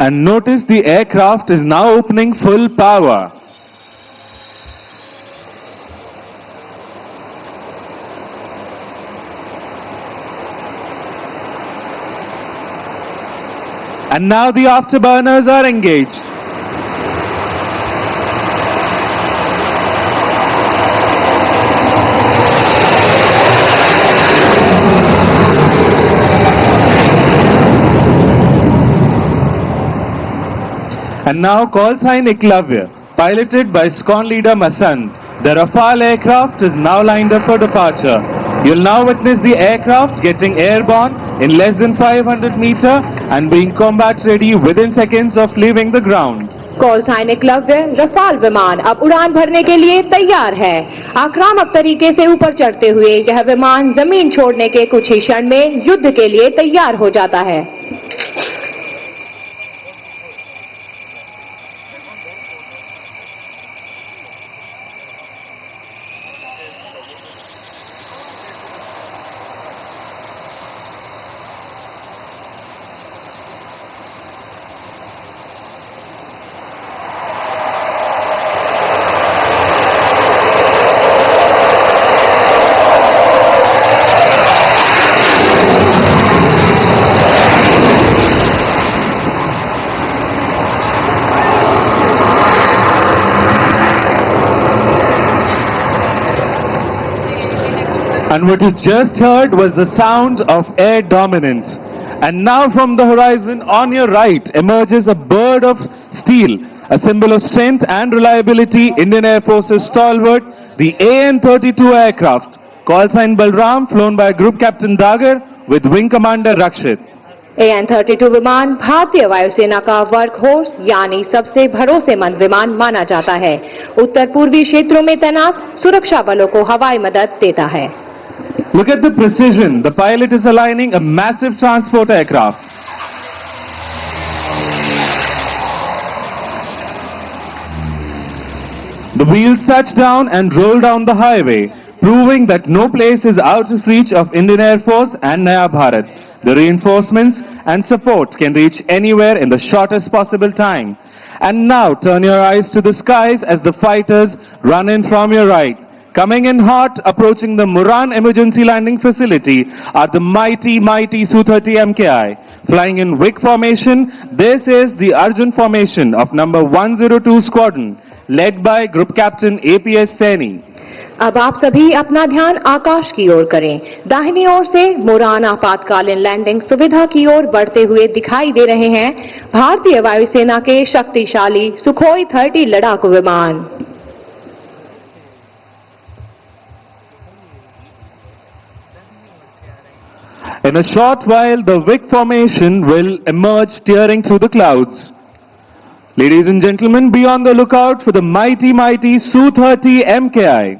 And notice the aircraft is now opening full power. And now the afterburners are engaged. And now call sign Eklavya, piloted by SCON leader Masand. The Rafale aircraft is now lined up for departure. You'll now witness the aircraft getting airborne in less than 500 meter and being combat ready within seconds of leaving the ground. Call sign Eklavya Rafale विमान अब उड़ान भरने के लिए तैयार है। आक्रामक तरीके से ऊपर चढ़ते हुए यह विमान जमीन छोड़ने के कुछ ही क्षण में युद्ध के लिए तैयार हो जाता है। And what you just heard was the sound of air dominance. And now from the horizon on your right emerges a bird of steel, a symbol of strength and reliability. Indian Air Force's stalwart, the AN-32 aircraft, call sign Balram, flown by Group Captain Dagar with Wing Commander Rakshit. AN-32 विमान भारतीय वायुसेना का work horse यानी सबसे भरोसेमंद विमान माना जाता है। उत्तर पूर्वी क्षेत्रों में तैनात सुरक्षा बलों को हवाई मदद देता है। Look at the precision. The pilot is aligning a massive transport aircraft. The wheels touch down and roll down the highway, proving that no place is out of reach of Indian Air Force and Naya Bharat. The reinforcements and support can reach anywhere in the shortest possible time. And now turn your eyes to the skies as the fighters run in from your right. Coming in hot, approaching the Muran Emergency Landing Facility are the mighty Su-30 MKI. Flying in WIC formation, this is the Arjun formation of number 102 Squadron, led by Group Captain APS Saini. अब आप सभी अपना ध्यान आकाश की ओर करें। दाहिनी ओर से मुरान आपातकालीन लैंडिंग सुविधा की ओर बढ़ते हुए दिखाई दे रहे हैं भारतीय वायुसेना के शक्तिशाली सुखोई 30 लड़ाकू विमान। In a short while, the WIC formation will emerge tearing through the clouds. Ladies and gentlemen, be on the lookout for the mighty Su-30 MKI.